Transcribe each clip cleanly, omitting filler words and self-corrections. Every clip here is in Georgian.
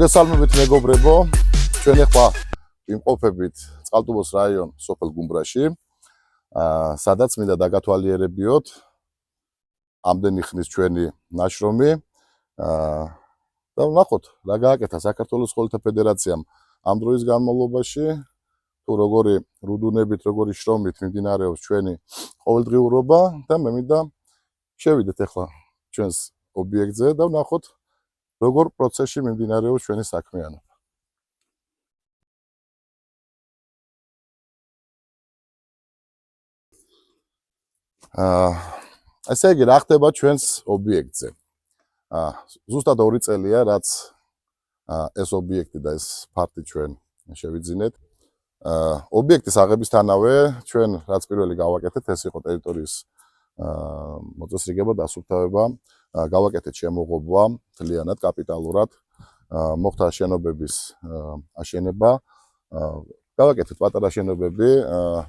მოგესალმებით მეგობრებო, ჩვენ ახლა ვიმყოფებით წყალტუბოს რაიონ სოფელ გუმბრაში, სადაც მინდა დაგათვალიერებიოთ ამდენი ხნის ჩვენი ნაშრომი და ვნახოთ რა გააკეთა საქართველოს სხვათა ფედერაციამ ამ დროის განმავლობაში, თუ როგორი რუდუნებით, როგორი შრომით მიმდინარეობს ჩვენი ყოველდღიურობა და მე მინდა შევიდეთ ახლა ჩვენს ობიექტზე და ვნახოთ როგორ პროცესში მიმდინარეობს ჩვენი საქმიანობა. ესე იგი, რა ხდება ჩვენს ობიექტზე? ზუსტად 2 წელია, რაც ეს ობიექტი და ეს ფაქტი ჩვენ შევიძინეთ. ობიექტის აღებისთანავე ჩვენ რაც პირველი გავაკეთეთ, ეს იყო ტერიტორიის მოწესრიგება და დასუფთავება. გავაკეთეთ შემოღობა მთლიანად კაპიტალურად, მოხდა შენობების აშენება, გავაკეთეთ პატარა შენობები,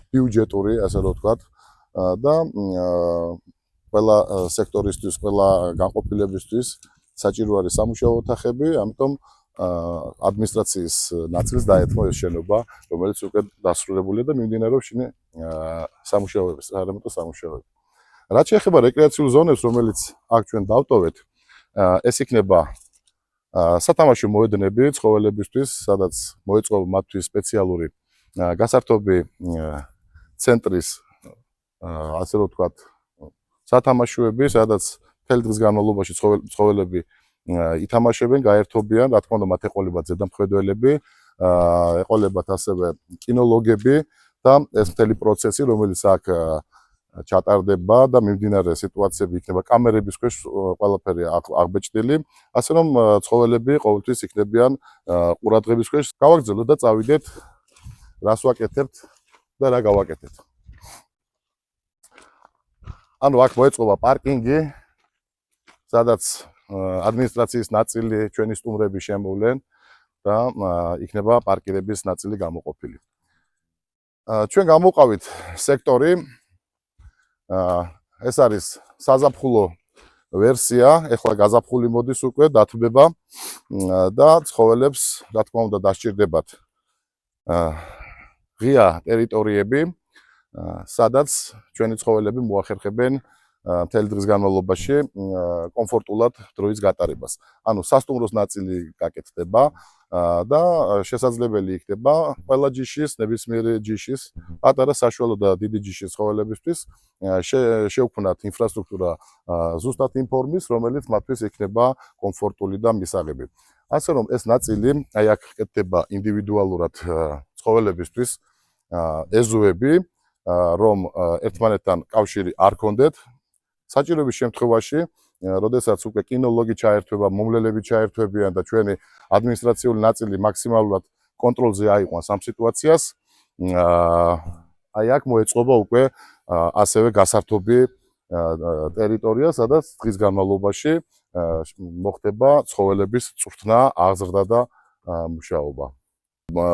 ბიუჯეტური, ასე რომ ვთქვათ, და ყველა სექტორისთვის, ყველა განყოფილებისთვის საჭირო არის სამუშაო ოთახები, ამიტომ ადმინისტრაციის ნაწილს დაეთმო ეს შენობა, რომელიც უკვე დასრულებულია და მიმდინარეობს შინი სამუშაოები, სარემონტო სამუშაოები. რაც შეეხება რეკრეაციულ ზონებს, რომელიც აქ ჩვენ დავტოვეთ, ეს იქნება სათამაშო მოედნები ცხოველებისთვის, სადაც მოეწყო მათთვის სპეციალური გასართობი ცენტრის, ასე რომ ვთქვათ, სათამაშოები, სადაც მთელი დღის განმავლობაში ცხოველები ითამაშებენ, გაერთობიან, რა თქმა უნდა, მათ ეყოლებათ ზედამხედველები, ეყოლებათ ასევე კინოლოგები და ეს მთელი პროცესი, რომელიც აქ ჩატარდება და მიმდინარე სიტუაციები იქნება კამერების ქვეშ ყველაფერი აღბეჭდილი, ასე რომ ცხოველები ყოველთვის იქნებიან ყურადღების ქვეშ. გავაგრძელოთ და წავიდეთ რას ვაკეთებთ და რა გავაკეთეთ. ანუ აქ მოეწყობა პარკინგი, სადაც ადმინისტრაციის ნაწილი ჩვენი სტუმრები შემოვლენ და იქნება პარკირების ნაწილი გამოყოფილი. ჩვენ გამოვყავით სექტორი, ეს არის საზაფხულო ვერსია, ეხლა გაზაფხული მოდის უკვე, დათბება და ცხოველებს, რა თქმა უნდა, დასჭირდებათ ღია ტერიტორიები, სადაც ჩვენი ცხოველები მოახერხებენ მთელი დღის განმავლობაში კომფორტულად დროის გატარებას. ანუ სასტუმროს ნაწილი გაკეთდება და შესაძლებელი იქნება ყველა ჯიშის, ნებისმიერი ჯიშის, პატარა, საშუალო და დიდი ჯიშის ცხოველებისთვის შევქმნათ ინფრასტრუქტურა ზუსტად იმ ფორმის, რომელიც მათთვის იქნება კომფორტული და მისაღები. ასე რომ ეს ნაწილი, აი აქ კეთდება ინდივიდუალურად ცხოველებისთვის ეზოები, რომ ერთმანეთთან კავშირი არ ქონდეთ. საჭიროების შემთხვევაში, როდესაც უკვე კინოლოგი ჩაერთვება, მომლელები ჩაერთვებიან და ჩვენი ადმინისტრაციული ნაწილი მაქსიმალურად კონტროლზე აიყვანს ამ სიტუაციას, აი აქ მოეწყობა უკვე ასევე გასართობი ტერიტორია, სადაც დღის განმავლობაში მოხდება ცხოველების წვრთნა, აღზრდა და მუშაობა.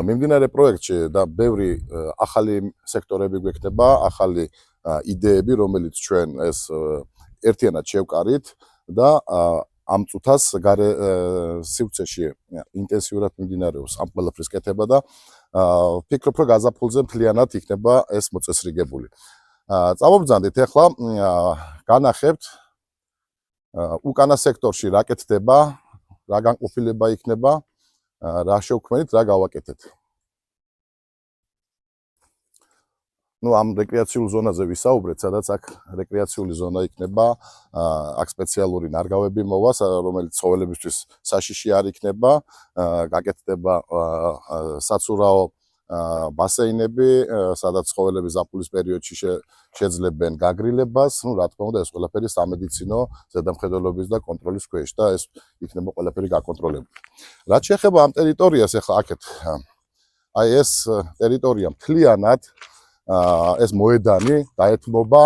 მიმდინარე პროექტში და ბევრი ახალი სექტორები გვექნება, ახალი იდეები, რომელიც ჩვენ ეს ერთიანად შევკარით და ამ წუთას სივრცეში ინტენსიურად მიმდინარეობს ამ ყველაფრის კეთება და ვფიქრობ, რომ გაზაფხულზე მთლიანად იქნება ეს მოწესრიგებული. წამობრძანდით ახლა განახებთ უკანა სექტორში რა კეთდება, რა განყოფილება იქნება, რა შევქმნით, რა გავაკეთეთ. ну ამ რეკრეაციულ ზონაზე ვისაუბრეთ, სადაც აქ რეკრეაციული ზონა იქნება, აქ სპეციალური ნარგავები მოვა, რომელიც ცხოველებისთვის საშიში არ იქნება, გაკეთდება საცურაო ბასეინები, სადაც ცხოველები ზაფხულის პერიოდში შეძლებენ გაგრილებას, ну რა თქმა უნდა, ეს ყველაფერი სამედიცინო ზედამხედველობის და კონტროლის ქვეშ და ეს იქნება ყველაფერი გაკონტროლებული. რაც შეეხება ამ ტერიტორიას, ახლა აქეთ აი ეს ტერიტორია მთლიანად ეს მოედანი დაეთმობა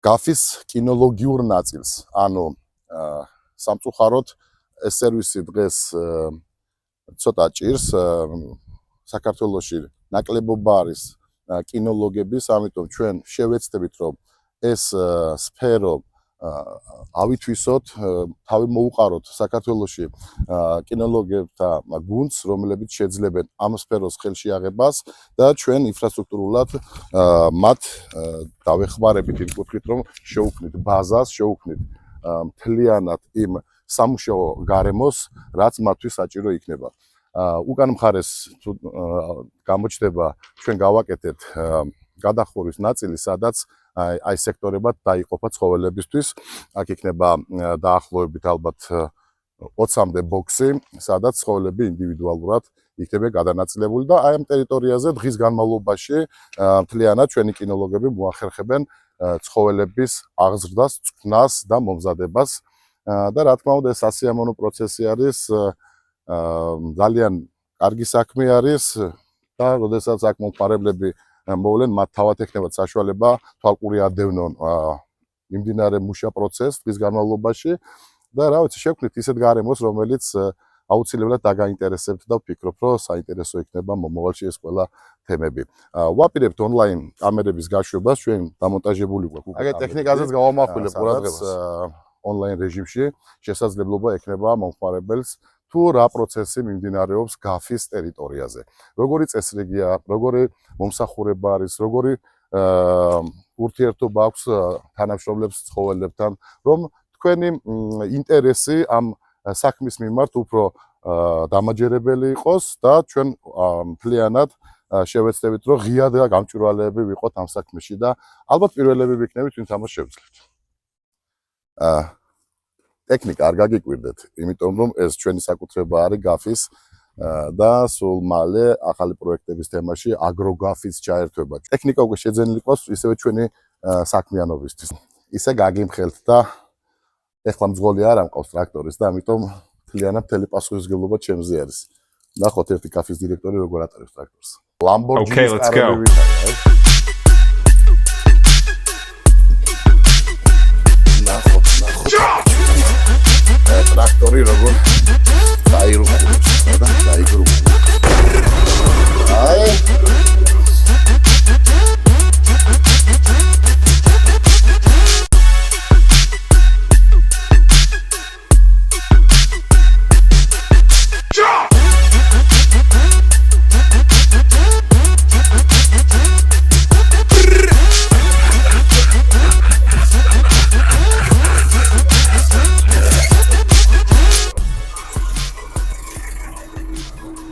გაფის კინოლოგიურ ნაწილს. ანუ სამწუხაროდ ეს სერვისი დღეს ცოტა ჭირს, საქართველოში ნაკლებობა არის კინოლოგების, ამიტომ ჩვენ შევეცდებით, რომ ეს სფერო ავითვისოთ, თავი მოუყაროთ საქართველოში კინოლოგებთა გუნდს, რომლებიც შეძლებენ ამ სფეროს ხელში აღებას და ჩვენ ინფრასტრუქტურულად მათ დავეხმარებით იმ კუთხით, რომ შევუქმნით ბაზას, შევუქმნით მთლიანად იმ სამუშაო გარემოს, რაც მათთვის საჭირო იქნება. უკან მხარეს თუ გამოჩნდება, ჩვენ გავაკეთეთ გადახურვის ნაწილი, სადაც აი სექტორებად დაიყოფა ცხოველებისთვის. აქ იქნება დაახლოებით ალბათ 20-მდე ბოქსი, სადაც ცხოველები ინდივიდუალურად იქნება გადანაწილებული და აი ამ ტერიტორიაზე დღის განმავლობაში მთლიანად ჩვენი კინოლოგები მოახერხებენ ცხოველების აღზრდას, წვნას და მომზადებას და რა თქმა უნდა ეს სასიამოვნო პროცესი არის, ძალიან კარგი საქმე არის და როდესაც აქ მომხმარებლები მოვლენ, მათ თავად ექნებათ საშუალება თვალყური ადევნონ მიმდინარე მუშა პროცესს დღის განმავლობაში და რა ვიცი, შევქმნით ისეთ გარემოს, რომელიც აუცილებლად დაგაინტერესებთ და ვფიქრობ, რომ საინტერესო იქნება მომავალში ეს ყველა თემები. ვაპირებთ ონლაინ კამერების გაშვებას, ჩვენ დამონტაჟებული გვაქვს. აგერ ტექნიკაზეც გავამახვილებ ყურადღებას ონლაინ რეჟიმში, შესაძლებლობა ექნება მომხმარებელს თუ რა პროცესი მიმდინარეობს გაფის ტერიტორიაზე. როგორი წესრიგია, როგორი მომსახურება არის, როგორი ურთიერთობა აქვს თანამშრომლებს ცხოველებთან, რომ თქვენი ინტერესი ამ საქმის მიმართ უფრო დამაჯერებელი იყოს და ჩვენ მთლიანად შევეცდებით, რომ ღია და გამჭვირვალეები ვიყოთ ამ საქმეში და ალბათ პირველები ვიქნებით, ვინც ამას შევძლებთ. ტექნიკა არ გაგიკვირდეთ, იმიტომ რომ ეს ჩვენი საკუთრება არის გაფის და სულ მალე ახალი პროექტების თემაში აგროგაფის ჩაერთვება. ტექნიკა უკვე შეძენილი ყავს ისევე ჩვენი საქმიანობისთვის. ისე გაგიმხელთ და ეხლა მძღოლი არ ამყავს ტრაქტორის და ამიტომ მთლიანად მთელი პასუხისმგებლობა ჩემზე არის. ნახოთ ერთი გაფის დირექტორი როგორ ატარებს ტრაქტორს. Lamborghini ტრაქტორი როგორ დაირუხულებს და დაიგრუხულებს. აი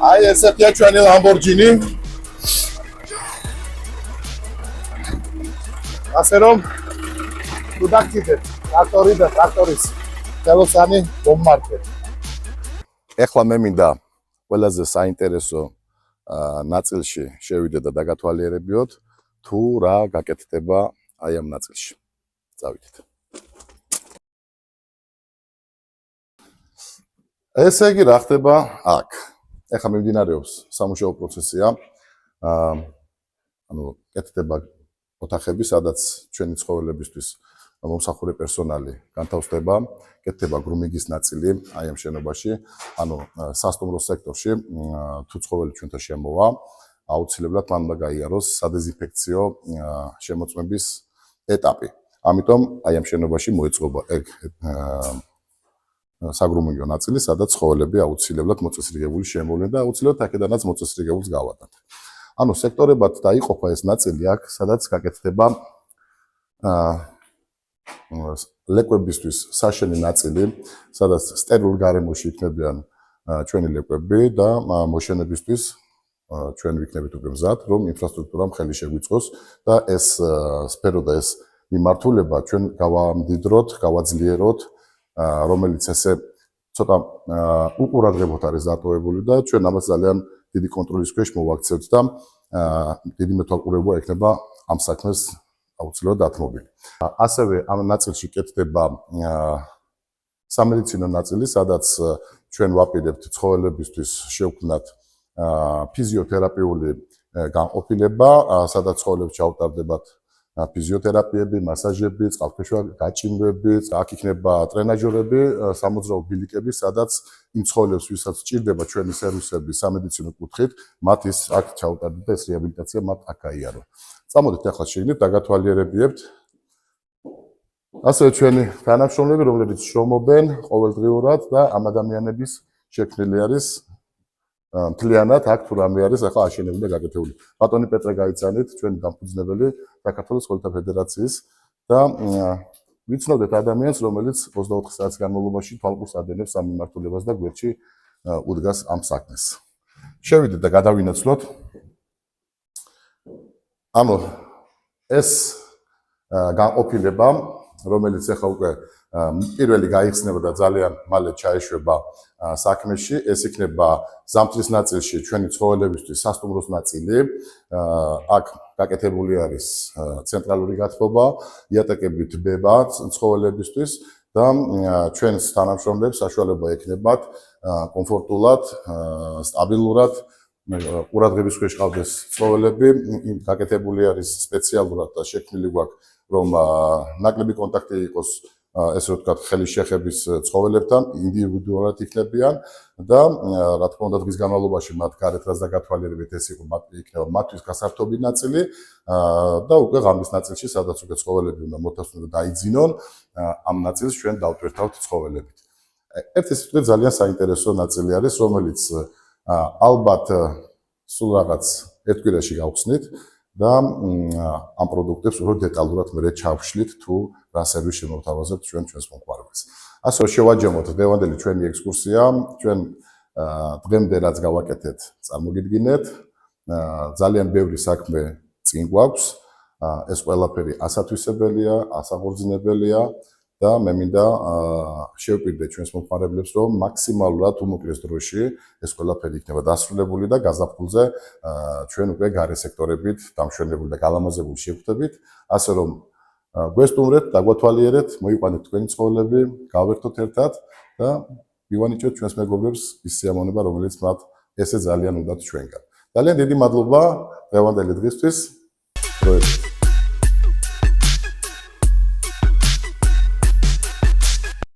აი ესეთია ჩვენი Lamborghini. ასე რომ თუ დაგჭირდეთ ტრაქტორი და ტრაქტორის ხელოსანი მომმართ. ეხლა მე მინდა ყველაზე საინტერესო ნაწილში შევიდეთ და დაგათვალიერებიოთ თუ რა გაკეთდება აი ამ ნაწილში. წავიდეთ. ესე იგი რა ხდება აქ? ეხლა მიმდინარეობს სამუშაო პროცესია. ანუ კეთდება ოთახები, სადაც ჩვენი ცხოველებისთვის მომსახურე პერსონალი განთავსდება, კეთდება გრუმინგის ნაწილი აი ამ შენობაში, ანუ სასტუმრო სექტორში თუ ცხოველი ჩვენთან შემოვა, აუცილებლად მან უნდა გაიაროს სადეზინფექციო შემოწმების ეტაპი. ამიტომ აი ამ შენობაში მოეწყობა საგრუმინგო ნაწილი, სადაც ცხოველები აუცილებლად მოწესრიგებული შემოვლენ და აუცილებლად აქედანაც მოწესრიგებულს გავატართ. ანუ სექტორებად დაიყოფა ეს ნაწილი აქ, სადაც გაკეთდება ლეკვებისთვის საშენი ნაწილი, სადაც სტერილ გარემოში იქნებიან ჩვენი ლეკვები და მოშენებისთვის ჩვენ ვიქნებით უკვე მზად, რომ ინფრასტრუქტურამ ხელი შეგვიწყოს და ეს სფერო და ეს მიმართულება ჩვენ გავამდიდროთ, გავაძლიეროთ, რომელიც ესე ცოტა უყურადღებოთ არის დატოვებული და ჩვენ ამას ძალიან დიდი კონტროლის ქვეშ მოვაქცევთ და დიდი მეთვალყურეობა ექნება ამ საქმეს აუცილებლად დათმობილი. ასევე ამ ნაწილში კეთდება სამედიცინო ნაწილი, სადაც ჩვენ ვაპირებთ ცხოველებისთვის შევქმნათ ფიზიოთერაპიული განყოფილება, სადაც ცხოველებს ჩაუტარდებათ ფიზიოთერაპიები, მასაჟები, წყალქვეშა გაჭიმვები, აქ იქნება ტრენაჟორები, სამოძრაო ბილიკები, სადაც იმ ცხოველებს, ვისაც სჭირდება ჩვენი სერვისები სამედიცინო კუთხით, მათ ის აქ ჩაუტარდეთ და ეს რეაბილიტაცია მათ აქ გაიარო. წამოდით ახლა შეგნით, დაგათვალიერებიებთ ასევე ჩვენი თანამშრომლები, რომლებიც შრომობენ ყოველდღიურად და ამ ადამიანების შექმნილი არის მთლიანად აქ თუ რამე არის ახლა აშენებული და გაკეთებული. ბატონი პეტრე გაიცანით, ჩვენი დამფუძნებელი საქართველოს ხელთა ფედერაციის და ვიცნობთ ადამიანს, რომელიც 24 საათის განმავლობაში თვალყურს ადენებს ამ მიმართულებას და გვერდში უდგას ამ საქმეს. შევიდეთ და გადავინაცვლოთ. ანუ ეს განყოფილება, რომელიც ახლა უკვე პირველი გაიხსნება და ძალიან მალე ჩაეშვება საქმეში, ეს იქნება ზამთრის ნაწილში ჩვენი ცხოველებისთვის სასტუმროს ნაწილი. აქ გაკეთებული არის ცენტრალური გათბობა, იატაკები თბება ცხოველებისთვის და ჩვენს თანამშრომლებს საშუალება ექნებათ კომფორტულად, სტაბილურად ყურადღების ქვეშ ყავდეს ცხოველები. გაკეთებული არის სპეციალურად და შექმნილი გვაქვს, რომ ნაკლები კონტაქტი იყოს ესე რომ ვთქვათ, ხელის შეხების ცხოველებთან ინდივიდუალურად იქნებიან და რა თქმა უნდა დღის განმავლობაში მათ გარეთ რაც დაგათვალიერებით ეს იქნება მათთვის გასართობი ნაწილი და უკვე ღამის ნაწილში სადაც უკვე ცხოველები უნდა მოთასნონ და დაიძინონ ამ ნაწილს ჩვენ დავტვირთავთ ცხოველებით. ერთი სიტყვით ძალიან საინტერესო ნაწილი არის, რომელიც ალბათ სულ რაღაც ერთ კვირაში გავხსნით და ამ პროდუქტებს უფრო დეტალურად მე ჩავშლით თუ რა სერვისს შემოვთავაზებთ ჩვენს მომხმარებელს. ასე რომ შევაჯამოთ დღევანდელი ჩვენი ექსკურსია, ჩვენ დღემდე რაც გავაკეთეთ, წარმოგიდგინეთ. ძალიან ბევრი საქმე წინ გვაქვს. ეს ყველაფერი ასათვისებელია, ასაღორძინებელია და მე მინდა შევპირდეთ ჩვენს მომხმარებლებს, რომ მაქსიმალურად უმოკლეს დროში ეს ყველაფერი იქნება დასრულებული და გაზაფხულზე ჩვენ უკვე გარე სექტორებით დამშვენებული და გალამაზებული შევხვდებით, ასე რომ გვესტუმრეთ, დაგვათვალიერეთ, მოიყვანეთ თქვენი ცხოველები, გავერთოთ ერთად და მივანიჭოთ ჩვენს მეგობრებს ის სიამოვნება, რომელიც მათ ესე ძალიან უნდათ ჩვენგან. ძალიან დიდი მადლობა დღევანდელი დღისთვის. დროებით